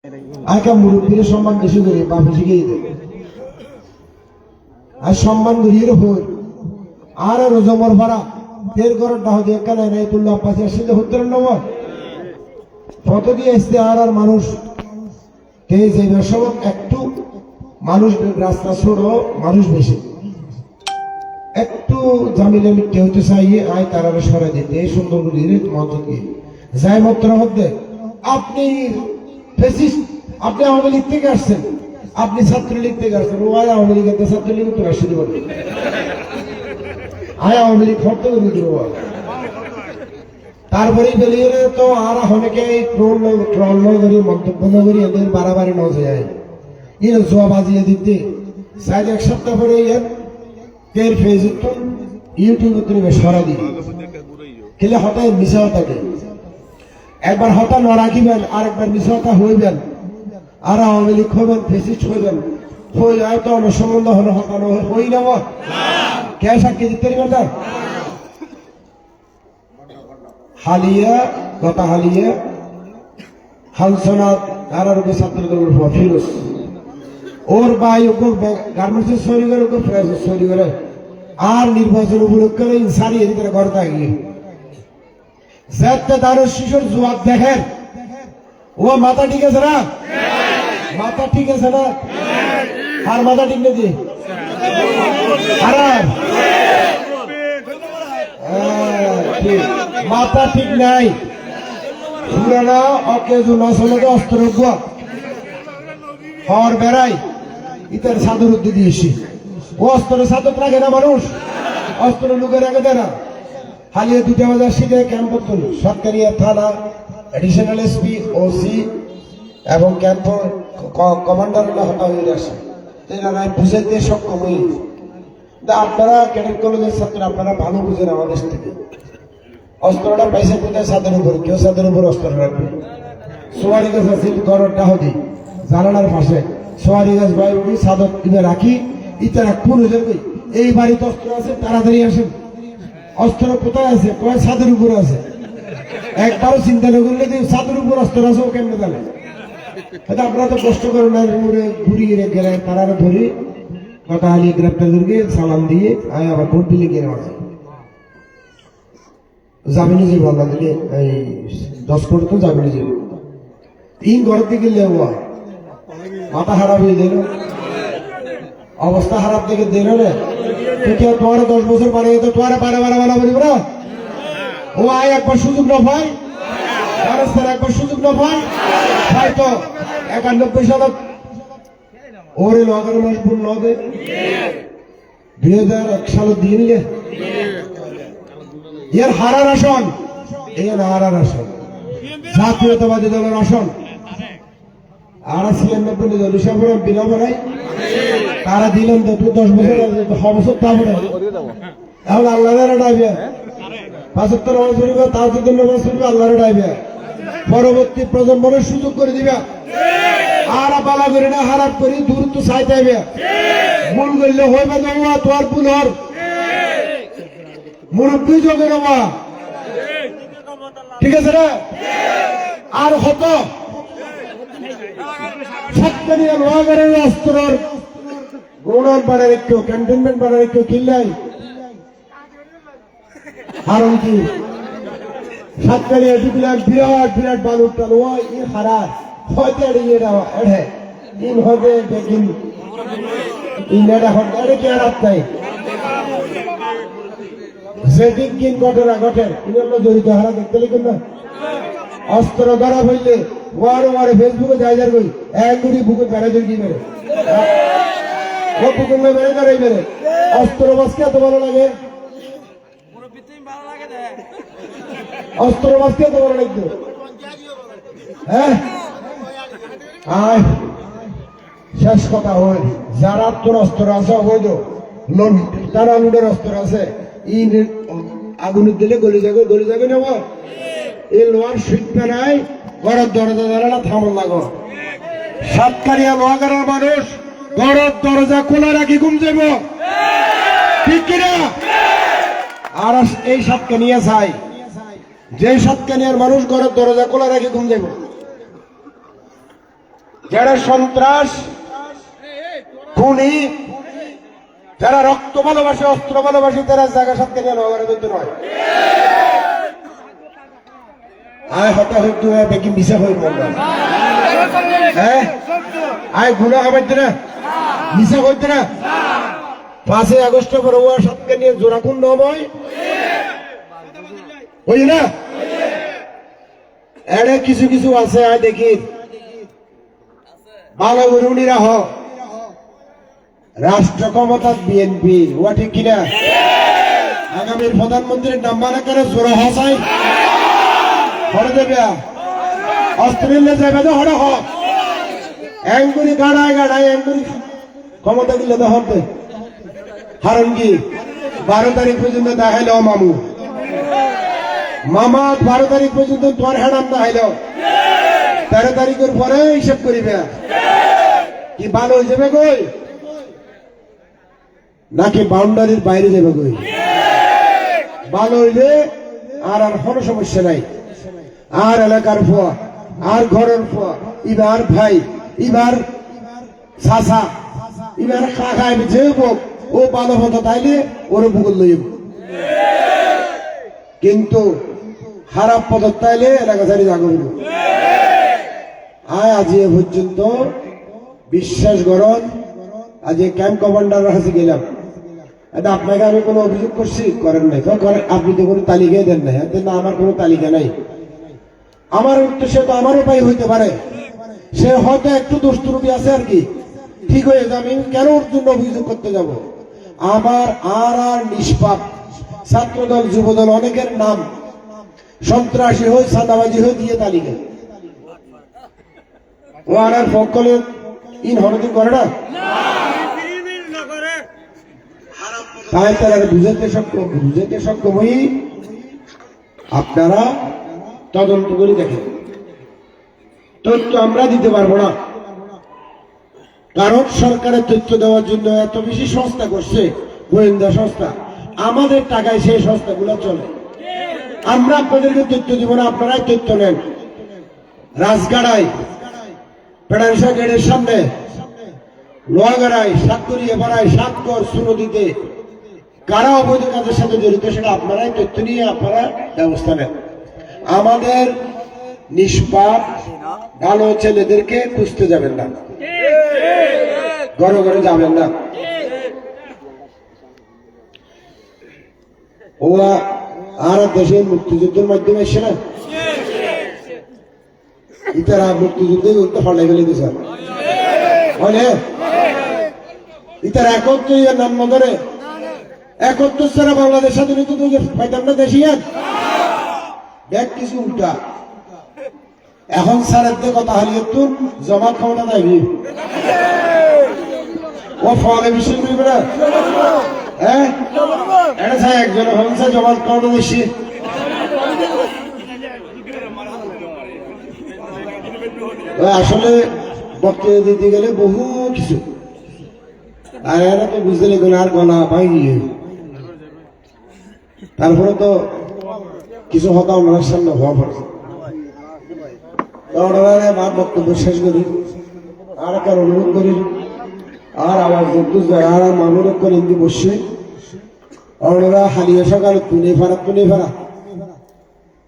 আজকাল মুরব্বীর সম্মান বেশি করে বাপে শিখিয়ে দেবে আর সম্মান করিয়ে হই আর রোজমর ভাড়া তের করাটা হচ্ছে এখানে নাই তুল্লাহ পাশে আসলে হতে নেব কত দিয়ে আসতে আর মানুষ এই যে সব একটু মানুষ রাস্তা ছোট মানুষ বেশি একটু জামিলে মিটতে হতে চাইয়ে আয় তারা সরাই দিতে এই সুন্দর করে মঞ্চ দিয়ে যাই মাত্র মধ্যে আপনি আপনি আওয়ামী লীগ থেকে আসছেন আপনি ছাত্রলীগ থেকে আসছেন ও আয় আওয়ামী লীগের ছাত্রলীগ তো আসতে পারবে আয় আওয়ামী লীগ খরচ করে দিব তারপরে বেরিয়ে তো আর অনেকে ট্রল নগরী মন্তব্য নগরী এদের বাড়াবাড়ি নজে যায় এর জোয়া বাজিয়ে দিতে সাইড এক সপ্তাহ পরে এর ফেসবুক ইউটিউবে তুমি সরা দিই খেলে হঠাৎ মিশা থাকে একবার হঠাৎ ন রাখিবেন আর একবার মিশাটা হইবেন আর আওয়ামী লীগ হইবেন ফেসিস্ট হইবেন হয়ে যায় তো অনেক সম্বন্ধ হলে হতানো হই নেব কে সাক্ষী দিতে পারবেন না হালিয়া কথা হালিয়া হালসনাথ আর ছাত্র দলের ফিরোজ ওর ভাই ওকে গার্মেন্টসের সরি করে ওকে ফ্রেসের সরি করে আর নির্বাচন উপলক্ষে সারিয়ে দিতে ঘর থাকিয়ে যাতে তার শিশুর জবাব দেখেন ও মাথা ঠিক আছে না মাথা ঠিক আছে না আর মাথা ঠিক নেই আর মাথা ঠিক নাই পুরানা অকেজন আসলে অস্ত্র হর বেড়াই ইতার সাদর উদ্দি দিয়েছি ও অস্ত্র সাদর রাখে না মানুষ অস্ত্র লুকে রাখে দেয় না হালিয়ে 2টা বাজার শীতে ক্যাম্প করতেন সরকারি থানা এডিশনাল এসপি ওসি এবং ক্যাম্প কমান্ডার হতা হয়ে আসে এনারা বুঝাইতে সক্ষম হয়ে আপনারা ক্যাডেট কলেজের ছাত্র আপনারা ভালো বুঝেন আমাদের থেকে অস্ত্রটা পয়সা কোথায় ছাদের উপর কেউ ছাদের উপর অস্ত্র রাখবে সোয়ারি গাছ আছে গড়টা হতে জানালার পাশে সোয়ারি গাছ বাইরে উঠি ছাদর দিকে রাখি ইতারা কোন এই বাড়িতে অস্ত্র আছে তাড়াতাড়ি আসেন অস্ত্র কোথায় আছে কয় ছাদের উপর আছে একবারও চিন্তা না করলে ছাদের উপর অস্ত্র আছে ও কেমনে জানে আপনারা তো কষ্ট করেন না ঘুরিয়ে গেলে তারা ধরে কথা হারিয়ে গ্রেপ্তার করে সালাম দিয়ে আয় আবার ভোট দিলে গিয়ে আছে জামিনে যে ভালো দিলে এই 10 কোটি তো জামিনে যে ঘরের দিকে লেওয়া মাথা খারাপ হয়ে দিল অবস্থা খারাপ থেকে দিল রে তুই তোমার 10 বছর পরে তো তোমার বাড়া বলিব না ও আয় একবার সুযোগ না ভাই একবার সুযোগ না ভাই তো 91 সাল ওরে লগের মাস ভুল নদে 2001 সাল দিয়ে নিলে এর হারার আসন হারার আসন জাতীয়তাবাদী দলের আসন আর 96 দল হিসাব বিনা বানাই তারা দিলেন তো 10 বছর 6 বছর তারপরে এখন আল্লাহরে ডাইবে 75 নামাজ পড়িবে তার যদি নামাজ পড়িবে আল্লাহরে ডাইবে পরবর্তী প্রজন্মের সুযোগ করে দিবে আর বালা করে না হারাপ করি দূরত্ব চাইতে হবে ভুল করলে হইবে না তোর ভুল হর মুরব্বী যোগে নেওয়া ঠিক আছে রে আর হত সত্তরিয়া লোহাগারের অস্ত্রর গৌড়ার বাড়ার একটু ক্যান্টনমেন্ট বাড়ার একটু কিল্লাই হারণ কি সত্তরিয়া বিরাট বিরাট বালুর টাল ওই হারার হয়তো এড়িয়ে দেওয়া এড়ে ইন হবে দেখিন ইন এটা হতে এড়ে কে আর তাই যেদিন কিন ঘটনা ঘটে জড়িত হারা দেখতে লিখুন না অস্ত্র ধরা হইলে ওয়ারে ফেসবুকে যাই যার কই এক গুড়ি বুকে বেড়া জড়ি মেরে ও বুকুর মেরে ধরে মেরে অস্ত্র বাসকে এত ভালো লাগে অস্ত্র বাসকে এত ভালো লাগতো হ্যাঁ আয় শেষ কথা হই যারা তোর অস্ত্র আছে অবৈধ তারা লুডের অস্ত্র আছে আগুন দিলে গলি যাবে নেব এই লোহার শিখবে নাই ঘরের দরজা দাঁড়ানো থামল লাগো সাতকারিয়া লোহাগারের মানুষ ঘরের দরজা খোলা রাখি ঘুম যাব ঠিক কিনা আর এই সাতকানিয়া চাই যে সাতকানিয়ার মানুষ ঘরের দরজা খোলা রাখি ঘুম যাব যারা সন্ত্রাস খুনি যারা রক্ত ভালোবাসে অস্ত্র ভালোবাসে তারা জায়গা সাথে নগরে কিন্তু নয় আয় হতা হইতে দেখি মিশা হয়ে বললাম হ্যাঁ আয় গুণা হবে না মিশা হইতে না 5 আগস্ট পর ওর সাথে নিয়ে জোড়াকুন নয় ওই না এড়ে কিছু কিছু আছে আয় দেখি ভালো গরুণীরা হ রাষ্ট্র ক্ষমতা বিএনপি ওয়া ঠিক কিনা আগামীর প্রধানমন্ত্রীর নাম মানে করে জোড়া হাসাই হরে দেবে অস্ট্রেলিয়া যাবে তো হরে হ এঙ্গুরি গাড়ায় গাড়ায় এঙ্গুরি ক্ষমতা দিলে তো হতে হারণ কি 12 তারিখ পর্যন্ত দেখাইল মামু মামা 12 তারিখ পর্যন্ত তোর হেডাম দেখাইল 13 তারিখের পরে হিসাব করিবে কি ভালো হয়ে যাবে কই নাকি বাউন্ডারির বাইরে যাবে কই ভালো হইলে আর আর কোনো সমস্যা নাই আর এলাকার ফুয়া আর ঘরের ফুয়া এবার ভাই এবার চাচা এবার কাকায় যে ও ভালো হতো তাইলে ওর বুকুল লইব কিন্তু খারাপ পদক তাইলে এলাকা ছাড়ি জাগব আয় আজ এ পর্যন্ত বিশ্বাস করুন আজ ক্যাম্প কমান্ডারের কাছে গেলাম এটা আপনাকে আমি কোনো অভিযোগ করছি করেন নাই আপনি তো কোনো তালিকায় দেন নাই না আমার কোনো তালিকা নাই আমার উদ্দেশ্যে তো আমার উপায় হইতে পারে সে হয়তো একটু দোষ ত্রুটি আছে আর কি ঠিক হয়ে যাবে আমি কেন ওর জন্য অভিযোগ করতে যাব আমার আর আর নিষ্পাপ ছাত্রদল যুবদল অনেকের নাম সন্ত্রাসী হয়ে চাঁদাবাজি হয়ে দিয়ে তালিকা ও আর আর পক্ষলে ইন হনদিন করে না তাই তারা বুঝাতে সক্ষম হই আপনারা তদন্ত করে দেখেন তথ্য আমরা দিতে পারবো না কারণ সরকারের তথ্য দেওয়ার জন্য এত বেশি সংস্থা করছে গোয়েন্দা সংস্থা আমাদের টাকায় সেই সংস্থাগুলো চলে আমরা আপনাদেরকে তথ্য দিব না আপনারাই তথ্য নেন রাজগাড়ায় পেড়ানসা গেটের সামনে লোহাগাড়ায় সাতকরিয়া পাড়ায় সাতকর সুনদীতে কারা অবৈধ কাজের সাথে জড়িত সেটা আপনারাই তথ্য নিয়ে আপনারা ব্যবস্থা নেন আমাদের নিষ্পাপ ভালো ছেলেদেরকে খুঁজতে যাবেন না ঘরে ঘরে যাবেন না ও আর দেশের মুক্তিযুদ্ধের মাধ্যমে এসে না ইতারা মুক্তিযুদ্ধে ফলাই ফেলে দিছে ইতারা একত্র নাম ধরে একত্র ছাড়া বাংলাদেশ স্বাধীনতা পাইতাম না দেশিয়ান দেখ কিছু উল্টা এখন স্যারের দিয়ে কথা হারিয়ে তোর জমাত ক্ষমতা দেয়নি ও ফলে বিশ্বাস করবে না হ্যাঁ এটা চাই একজন হচ্ছে জমাত ক্ষমতা বেশি আসলে বক্তব্য দিতে গেলে বহু কিছু আর এরা তো বুঝতে লেগে আর গলা ভাঙিয়ে তারপরে তো কিছু হতা ওনার সামনে হওয়া পড়ে আমার বক্তব্য শেষ করি আর একটা অনুরোধ করি আর আমার আর মানুষ করে হিন্দি বসছে ওনারা হালিয়ে সকালে তুলে ফেরা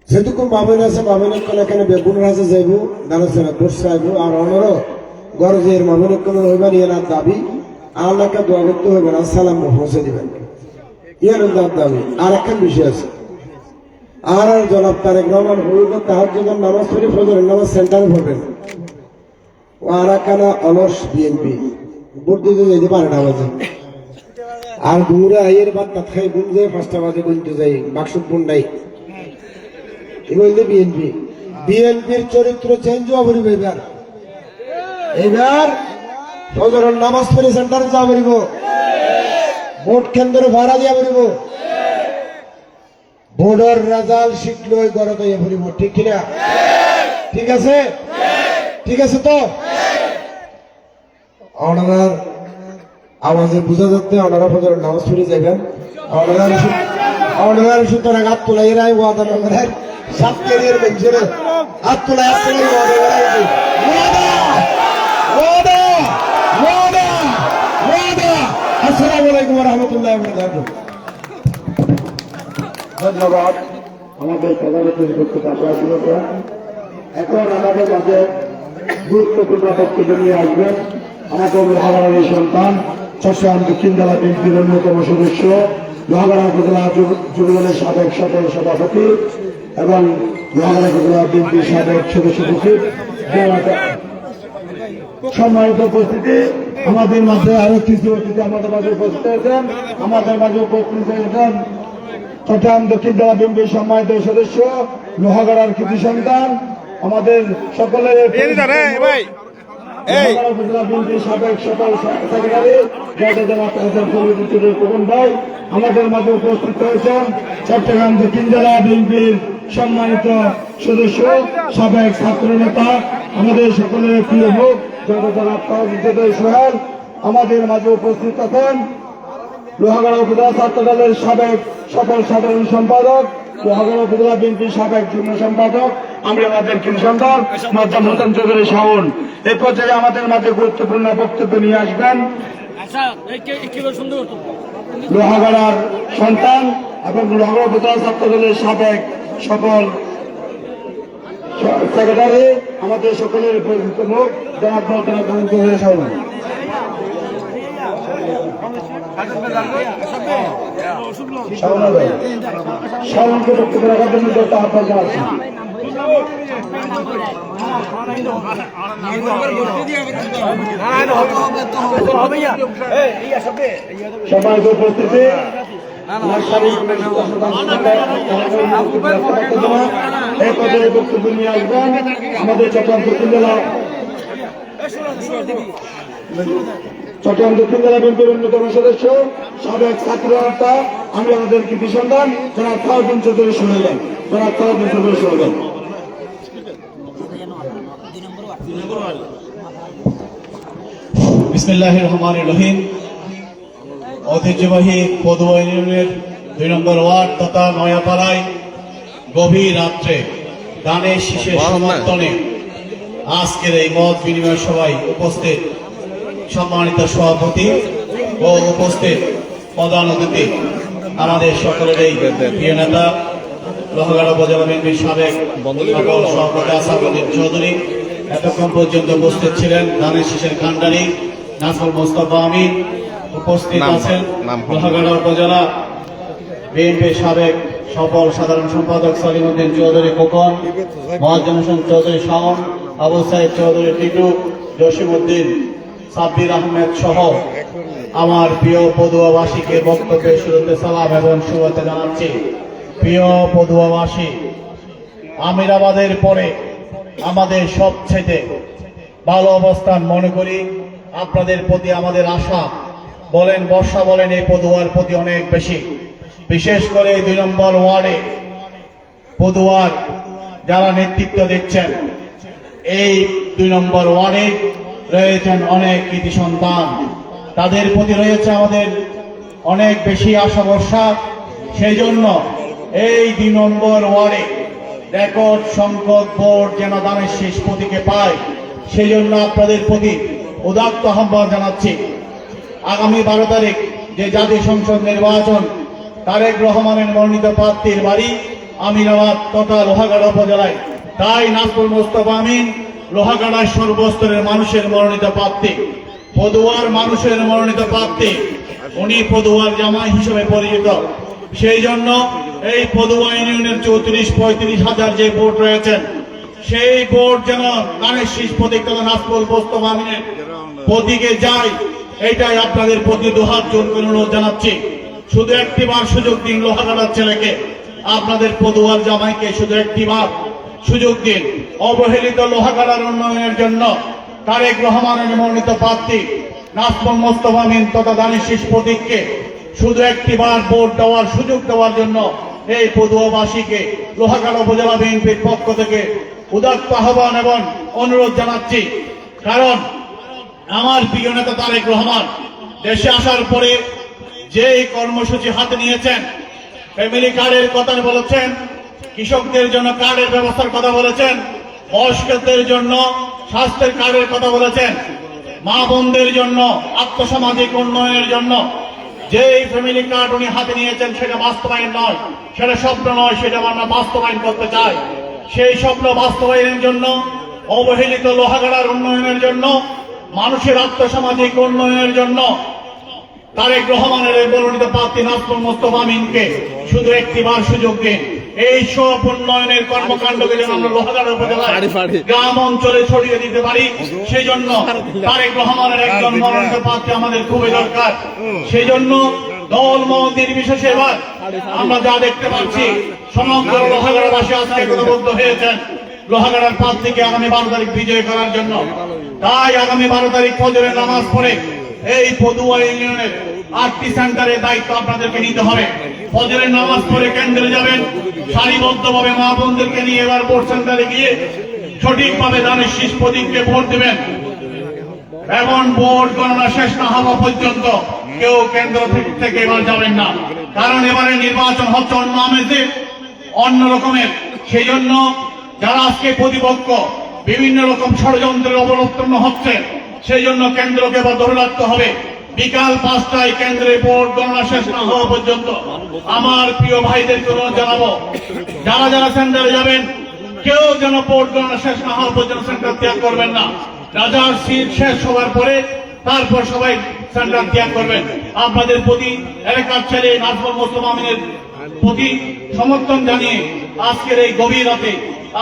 যেটুকু মামিন আছে মামিনের কোন এখানে বেগুনের আছে যাইব দাঁড়াচ্ছে না বসে আসবো আর ওনারও গরজের মামিনের কোন হইবার ইয়ার দাবি আল্লাহকে দোয়া করতে হবে না সালাম পৌঁছে দিবেন ইয়ার দাবি আর একটা বিষয় আছে আর জনাব তারেক রহমান হরিদের তাহাজ্জুদের নামাজ পড়ে ফজরের নামাজ সেন্টারে পড়বেন ও আর একখানা অলস বিএনপি ভোট দিতে যেতে পারে না বাজে আর ঘুরে আইয়ের বাদ তাত খাই গুন যায় 5টা বাজে গুনতে যাই মাকসুদ বোন নাই এগুলো বিএনপি বিএনপির চরিত্র চেঞ্জ হয়ে এবার ফজরের নামাজ পড়ে সেন্টারে যা বলিব ভোট কেন্দ্রে ভাড়া দিয়া বলিব ভোটার রেজাল্ট শিখলে ওই গড়ে দিয়ে বলিব ঠিক কিনা ঠিক আছে ঠিক আছে তো ওনার আওয়াজে বোঝা যাচ্ছে ওনারা ফজরের নামাজ পড়ে যাবেন ওনার সুতরাং হাত তোলাই রায় ওয়াদা নম্বরের 7 কেরিয়ার বেঞ্চের হাত তোলাই ওয়াদা রহমতুল্লাহ ওয়া বারাকাতুহু। ধন্যবাদ আমাদের সভাপতির বক্তব্য আপনারা। এখন আমাদের মাঝে গুরুত্বপূর্ণ বক্তব্য নিয়ে আসবেন আমাদের লোহাগাড়ার সন্তান চট্টগ্রাম দক্ষিণ জেলা বিএনপির অন্যতম সদস্য, লোহাগাড়া উপজেলা যুবদলের সাবেক সাধারণ সভাপতি এবং লোহাগাড়া উপজেলা বিএনপির সাবেক সদস্য সচিব। সম্মানিত উপস্থিতি, আমাদের মাঝে আরো কিছু অতিথি আমাদের মাঝে উপস্থিত হয়েছেন। আমাদের মাঝে উপস্থিত হয়েছেন চট্টগ্রাম দক্ষিণ জেলা বিএনপির সম্মানিত সদস্য, লোহাগাড়ার কৃতি সন্তান, আমাদের সকলের উপজেলা বিএনপির সাবেক সকল সেক্রেটারি পবন ভাই। আমাদের মাঝে উপস্থিত হয়েছেন চট্টগ্রাম দক্ষিণ জেলা বিএনপির সম্মানিত সদস্য, সাবেক ছাত্র নেতা, আমাদের সকলের প্রিয় মুখ সোহেল। আমাদের মাঝে উপস্থিত আছেন লোহাগাড়া উপজেলা ছাত্র দলের সাবেক সকল সাধারণ সম্পাদক, লোহাগাড়া উপজেলা বিএনপির সাবেক যুগ্ম সম্পাদক, আমি আমাদের কৃষি সন্তান মোহাম্মদ হোসেন চৌধুরী শাওন। এই পর্যায়ে আমাদের মাঝে গুরুত্বপূর্ণ বক্তব্য নিয়ে আসবেন লোহাগাড়ার সন্তান এবং লোহাগাড়া উপজেলা ছাত্র দলের সাবেক সকল সেক্রেটারি, আমাদের সকলের পরিচিত মুখ জনাব মোহাম্মদ হোসেন চৌধুরী শাওন। শাওনকে বক্তব্য রাখার জন্য আহ্বান জানাচ্ছি। সবাই উপস্থিতি এই পর্যায়ে বক্তব্য নিয়ে আসবেন আমাদের চট্টগ্রাম দক্ষিণ জেলা বিএনপির অন্যতম সদস্য, সাবেক ছাত্র নেতা, আমি আমাদের কৃতি সন্তান জনাব ফারুদ্দিন চৌধুরী শুনলেন। জনাব ফারুদ্দিন চৌধুরী শুনলেন। বিসমিল্লাহির রহমানির রহিম। ঐতিহ্যবাহী পদুয়া ইউনিয়নের 2 নম্বর ওয়ার্ড তথা নয়াপাড়ায় গভীর রাত্রে দানের শীষের সমর্থনে আজকের এই মত বিনিময় সভায় উপস্থিত সম্মানিত সভাপতি ও উপস্থিত প্রধান অতিথি, আমাদের সকলের এই প্রিয় নেতা লোহাগাড়া উপজেলা বিএনপির সাবেক সকল সভাপতি আসাদুদ্দিন চৌধুরী, এতক্ষণ পর্যন্ত উপস্থিত ছিলেন ধানের শীষের কান্ডারি নাসরুল মোস্তফা আমিন, উপস্থিত আছেন লোহাগাড়া উপজেলা বিএনপির সাবেক সফল সাধারণ সম্পাদক সলিমউদ্দিন চৌধুরী খোকন, মোয়াজ্জেম হোসেন চৌধুরী শাওন, আবু সাইদ চৌধুরী টিটু, জসিমউদ্দিন, সাব্বির আহমেদ সহ আমার প্রিয় পদুয়াবাসীকে বক্তব্যের শুরুতে সালাম এবং শুভেচ্ছা জানাচ্ছি। প্রিয় পদুয়াবাসী, আমিরাবাদের পরে আমাদের সবচেয়ে ভালো অবস্থান মনে করি আপনাদের প্রতি আমাদের আশা বলেন বর্ষা বলেন এই পদুয়ার প্রতি অনেক বেশি। বিশেষ করে 2 নম্বর ওয়ার্ডে পদুয়ার যারা নেতৃত্ব দিচ্ছেন, এই 2 নম্বর ওয়ার্ডে রয়েছেন অনেক কৃতি সন্তান, তাদের প্রতি রয়েছে আমাদের অনেক বেশি আশা ভরসা। সেই জন্য এই 2 নম্বর ওয়ার্ডে রেকর্ড সংখ্যক ভোট যেন দানের শীষ প্রতীকে পায়, সেই জন্য আপনাদের প্রতি উদাত্ত আহ্বান জানাচ্ছি। আগামী 12 তারিখ যে জাতীয় সংসদ নির্বাচন, তারেক রহমানের মনোনীত প্রার্থীর বাড়ি আমিরাবাদ তথা লোহাগাড়া উপজেলায়, তাই নাসরুল মোস্তফা আমিন লোহাগাড়ার সর্বস্তরের মানুষের মনোনীত প্রার্থী, পদুয়ার মানুষের মনোনীত প্রার্থী, উনি পদুয়ার জামাই হিসেবে পরিচিত। সেই জন্য এই পদুয়া ইউনিয়নের 34-35 হাজার যে ভোট রয়েছেন, সেই ভোট যেন দানের শীষ প্রতীক তথা নাসরুল মোস্তফা আমিনের প্রতীকে যায়, এইটাই আপনাদের প্রতি দুহাত জোর করে অনুরোধ জানাচ্ছি। শুধু একটিবার সুযোগ দিন লোহাগাড়ার ছেলেকে, আপনাদের পদুয়ার জামাইকে শুধু একটিবার সুযোগ দিন। অবহেলিত লোহাগাড়ার উন্নয়নের জন্য তারেক রহমানের মনোনীত প্রার্থী নাসরুল মোস্তফা আমিন তথা দানের শীষ প্রতীককে শুধু একটিবার ভোট দেওয়ার সুযোগ দেওয়ার জন্য এই পদুয়াবাসীকে লোহাগাড়া উপজেলা বিএনপির পক্ষ থেকে উদাত্ত আহ্বান এবং অনুরোধ জানাচ্ছি। কারণ আমার প্রিয় নেতা তারেক রহমান দেশে আসার পরে যে কর্মসূচি হাতে নিয়েছেন, ফ্যামিলি কার্ডের কথা বলেছেন, কৃষকদের জন্য কার্ডের ব্যবস্থার কথা বলেছেন, বয়স্কদের জন্য স্বাস্থ্যের কার্ডের কথা বলেছেন, মা বোনদের জন্য আর্থসামাজিক উন্নয়নের জন্য যে ফ্যামিলি কার্ড উনি হাতে নিয়েছেন সেটা বাস্তবায়ন নয়, সেটা স্বপ্ন নয়, সেটা আমরা বাস্তবায়ন করতে চাই। সেই স্বপ্ন বাস্তবায়নের জন্য, অবহেলিত লোহাগাড়ার উন্নয়নের জন্য, মানুষের আর্থসামাজিক উন্নয়নের জন্য তারেক রহমানের এই মনোনীত প্রার্থী নাজমুল মোস্তফা আমিনকে শুধু একটিবার সুযোগ দিন। এই সব উন্নয়নের কর্মকাণ্ডকে যেন আমরা লোহাগাড়া উপজেলায় গ্রাম অঞ্চলে ছড়িয়ে দিতে পারি, সেই জন্য তারেক রহমানের একজন মনোনীত প্রার্থী আমাদের খুবই দরকার। সেই জন্য দল মত নির্বিশেষে এবার আমরা যা দেখতে পাচ্ছি, সমগ্র লোহাগাড়াবাসী আজকে একতাবদ্ধ হয়েছেন লোহাগাড়ার প্রার্থীকে আগামী 12 তারিখ বিজয় করার জন্য। তাই আগামী 12 তারিখ ফজরের নামাজ পড়ে এই পদুয়া ইউনিয়নের 8টি সেন্টারের দায়িত্ব আপনাদেরকে নিতে হবে। ফজরের নামাজ পড়ে কেন্দ্রে যাবেন, সারিবদ্ধভাবে মা বোনদেরকে নিয়ে এবার ভোট সেন্টারে গিয়ে সঠিকভাবে ধানের শীষ প্রতীককে ভোট দেবেন এবং ভোট গণনা শেষ না হওয়া পর্যন্ত কেউ কেন্দ্র থেকে এবার যাবেন না, কারণ এবারে নির্বাচন হচ্ছে অন্য আমেজে, অন্য রকমের। সেই জন্য যারা আজকে প্রতিপক্ষ বিভিন্ন রকম ষড়যন্ত্রের অবলম্বন হচ্ছে, সেই জন্য কেন্দ্রকে এবার ধরে রাখতে হবে। বিকাল 5টায় কেন্দ্রে ভোট গণনা শেষ না হওয়া পর্যন্ত আমার প্রিয় ভাইদেরকে অনুরোধ জানাবো, যারা যারা সেন্টারে যাবেন কেউ যেন ভোট গণনা শেষ না হওয়া পর্যন্ত সেন্টার ত্যাগ করবেন না। রাজার সিট শেষ হওয়ার পরে তারপর সবাই সেন্টার ত্যাগ করবেন। আপনাদের প্রতি এলাকার ছেলে নাজমুল মোস্তফা আমিনের প্রতি সমর্থন জানিয়ে আজকের এই গভীর রাতে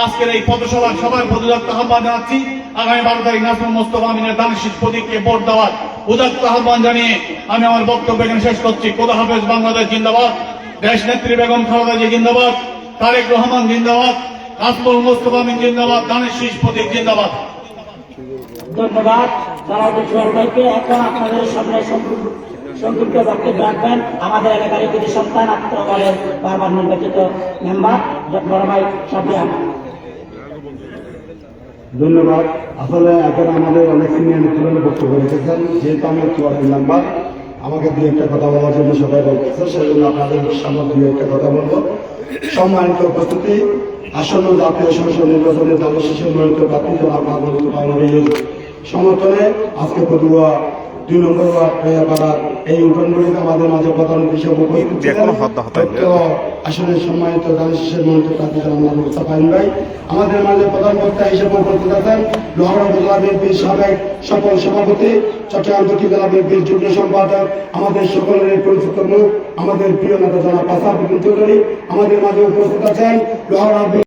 আজকের এই পথসভার সবার প্রতি উদাত্ত আহ্বান জানাচ্ছি। আগামী 12 তারিখ নাজমুল মোস্তফা আমিনের ধানের শীষ প্রতীককে ভোট দেওয়ার উদাত্ত আহ্বান জানিয়ে আমি আমার বক্তব্য এখানে শেষ করছি। খোদা হাফেজ, বাংলাদেশ জিন্দাবাদ, দেশ নেত্রী বেগম খালেদা জিয়া জিন্দাবাদ, তারেক রহমান জিন্দাবাদ, নাজমুল মোস্তফা আমিন জিন্দাবাদ, ধানের শীষ প্রতীক জিন্দাবাদ। ধন্যবাদ সালাউদ্দিন সোহেল ভাইকে। এখন আপনাদের সামনে সংক্ষিপ্ত বক্তব্য রাখবেন আমাদের এলাকার কৃতি সন্তান আত্মবলের বারবার নির্বাচিত মেম্বার বড় ভাই সাফিয়ান। ধন্যবাদ। আসলে এখন আমাদের অনেক সিনিয়র নেতৃবৃন্দ বক্তব্য রেখেছেন, যেহেতু আমি চুয়াড়ের নাম্বার, আমাকে দুই একটা কথা বলার জন্য সবাই বলতেছে, সেই জন্য আপনাদের সামনে দুই একটা কথা বলবো। সম্মানিত উপস্থিতি, আসন্ন জাতীয় সংসদ নির্বাচনে দলের শীর্ষ মনোনীত প্রার্থী জনাব নাজমুল মোস্তফা আমিনের সমর্থনে আজকে পদুয়া 2 নম্বর ওয়ার্ড পাড়ার এই উঠানগুলিতে আমাদের মাঝে প্রধান হিসেবে উপস্থিত ছিলেন আসলে সম্মানিত দলের শীর্ষ মনোনীত প্রার্থী জনাব নাজমুল মোস্তফা আমিন ভাই। আমাদের মাঝে প্রধান বক্তা হিসেবে উপস্থিত আছেন লোহাগাড়া উপজেলা বিএনপির সাবেক সফল সভাপতি, চট্টগ্রাম দক্ষিণ জেলা বিএনপির যুগ্ম সম্পাদক, আমাদের সকলের পরিচিত মুখ, আমাদের প্রিয় নেতা জনাব আসাদুদ্দিন চৌধুরী। আমাদের মাঝে উপস্থিত আছেন লোহাগাড়া